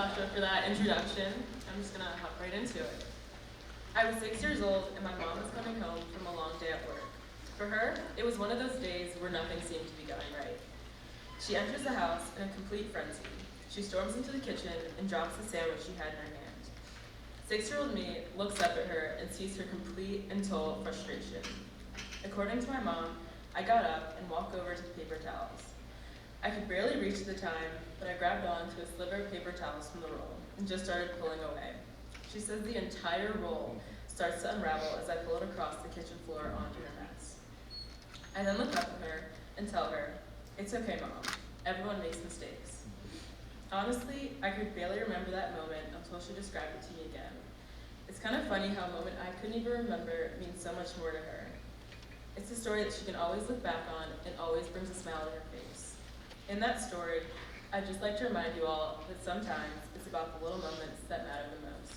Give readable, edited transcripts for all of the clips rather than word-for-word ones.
Natasha, for that introduction. I'm just gonna hop right into it. I was 6 years old and my mom was coming home from a long day at work. For her, it was one of those days where nothing seemed to be going right. She enters the house in a complete frenzy. She storms into the kitchen and drops the sandwich she had in her hand. 6-year-old me looks up at her and sees her complete and total frustration. According to my mom, I got up and walked over to the paper towels. I could barely reach the time, but I grabbed onto a sliver of paper towels from the roll and just started pulling away. She says the entire roll starts to unravel as I pull it across the kitchen floor onto her mess. I then look up at her and tell her, "It's okay, Mom. Everyone makes mistakes." Honestly, I could barely remember that moment until she described it to me again. It's kind of funny how a moment I couldn't even remember means so much more to her. It's a story that she can always look back on and always brings a smile to her face. In that story, I'd just like to remind you all that sometimes it's about the little moments that matter the most.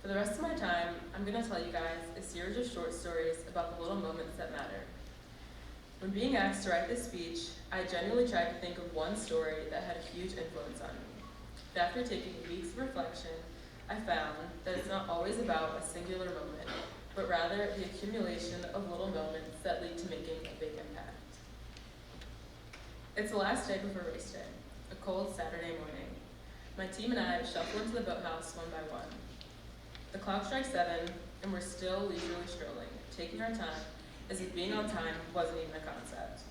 For the rest of my time, I'm going to tell you guys a series of short stories about the little moments that matter. When being asked to write this speech, I genuinely tried to think of one story that had a huge influence on me. But after taking weeks of reflection, I found that it's not always about a singular moment, but rather the accumulation of little moments that lead to making a big impact. It's the last day before race day, a cold Saturday morning. My team and I shuffle into the boathouse one by one. The clock strikes 7, and we're still leisurely strolling, taking our time as if being on time wasn't even a concept.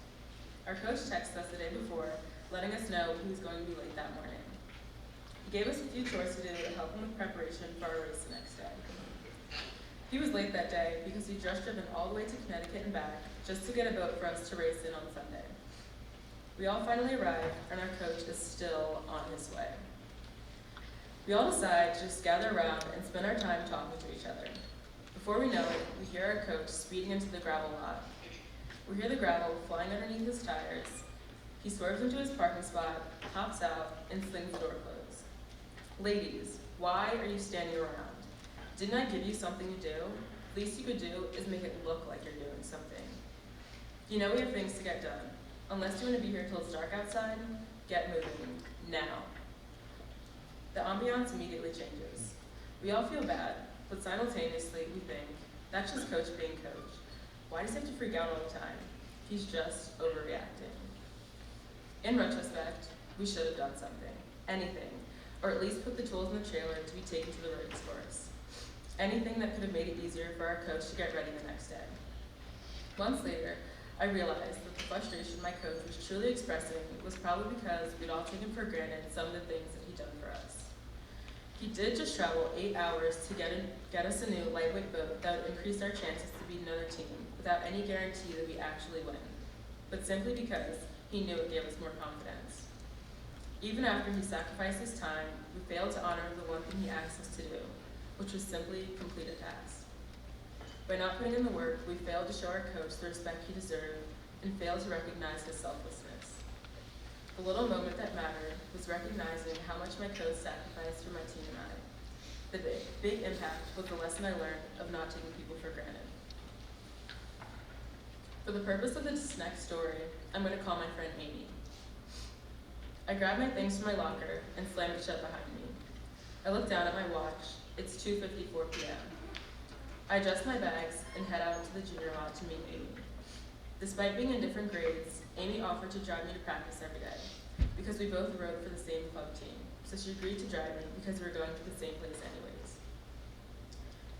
Our coach texted us the day before, letting us know he was going to be late that morning. He gave us a few chores to do to help him with preparation for our race the next day. He was late that day because he'd just driven all the way to Connecticut and back just to get a boat for us to race in on Sunday. We all finally arrive, and our coach is still on his way. We all decide to just gather around and spend our time talking to each other. Before we know it, we hear our coach speeding into the gravel lot. We hear the gravel flying underneath his tires. He swerves into his parking spot, hops out, and slings the door closed. "Ladies, why are you standing around? Didn't I give you something to do? The least you could do is make it look like you're doing something. You know we have things to get done. Unless you want to be here till it's dark outside, get moving, now." The ambiance immediately changes. We all feel bad, but simultaneously we think, that's just coach being coach. Why does he have to freak out all the time? He's just overreacting. In retrospect, we should have done something, anything, or at least put the tools in the trailer to be taken to the race course. Anything that could have made it easier for our coach to get ready the next day. Months later, I realized that the frustration my coach was truly expressing was probably because we'd all taken for granted some of the things that he'd done for us. He did just travel 8 hours to get us a new lightweight boat that would increase our chances to beat another team without any guarantee that we actually win, but simply because he knew it gave us more confidence. Even after he sacrificed his time, we failed to honor the one thing he asked us to do, which was simply complete a task. By not putting in the work, we failed to show our coach the respect he deserved and failed to recognize his selflessness. The little moment that mattered was recognizing how much my coach sacrificed for my team and I. The big impact was the lesson I learned of not taking people for granted. For the purpose of this next story, I'm going to call my friend Amy. I grab my things from my locker and slam it shut behind me. I look down at my watch. It's 2:54 p.m. I adjust my bags and head out to the junior lot to meet Amy. Despite being in different grades, Amy offered to drive me to practice every day because we both rode for the same club team, so she agreed to drive me because we were going to the same place anyways.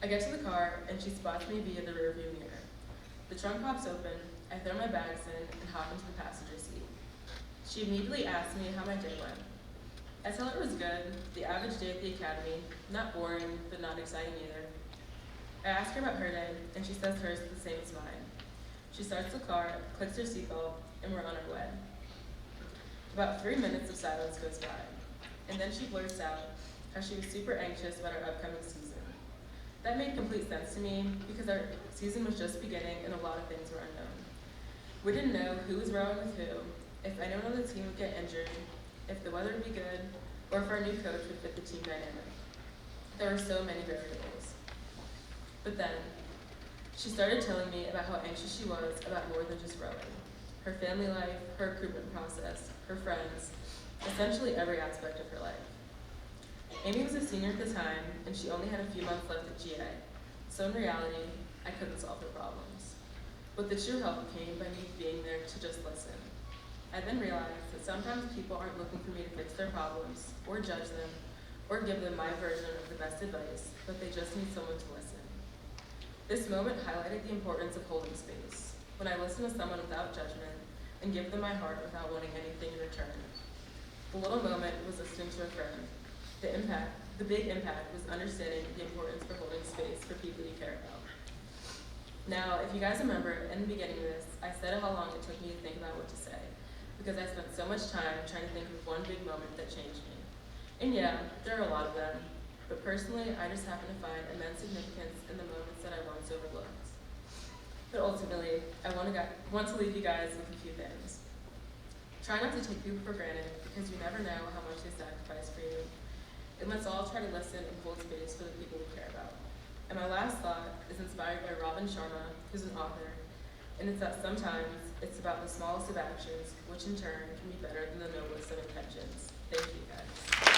I get to the car and she spots me via the rearview mirror. The trunk pops open, I throw my bags in and hop into the passenger seat. She immediately asks me how my day went. I tell her it was good, the average day at the academy, not boring, but not exciting either. I ask her about her day, and she says hers is the same as mine. She starts the car, clicks her seatbelt, and we're on our way. About 3 minutes of silence goes by, and then she blurts out how she was super anxious about our upcoming season. That made complete sense to me because our season was just beginning and a lot of things were unknown. We didn't know who was rowing with who, if anyone on the team would get injured, if the weather would be good, or if our new coach would fit the team dynamic. There were so many variables. But then, she started telling me about how anxious she was about more than just rowing. Her family life, her recruitment process, her friends, a essentially every aspect of her life. Amy was a senior at the time, and she only had a few months left at GA, so in reality, I couldn't solve her problems. But the true help came by me being there to just listen. I then realized that sometimes people aren't looking for me to fix their problems, or judge them, or give them my version of the best advice, but they just need someone to listen. This moment highlighted the importance of holding space, when I listen to someone without judgment, and give them my heart without wanting anything in return. The little moment was listening to a friend. The big impact was understanding the importance for holding space for people you care about. Now, if you guys remember, in the beginning of this, I said how long it took me to think about what to say, because I spent so much time trying to think of one big moment that changed me. And yeah, there are a lot of them, but personally, I just happen to find immense significance in the moments that I once overlooked. But ultimately, I want to leave you guys with a few things. Try not to take people for granted, because you never know how much they sacrifice for you. And let's all try to listen and hold space for the people we care about. And my last thought is inspired by Robin Sharma, who's an author, and it's that sometimes it's about the smallest of actions, which in turn can be better than the noblest of intentions. Thank you, guys.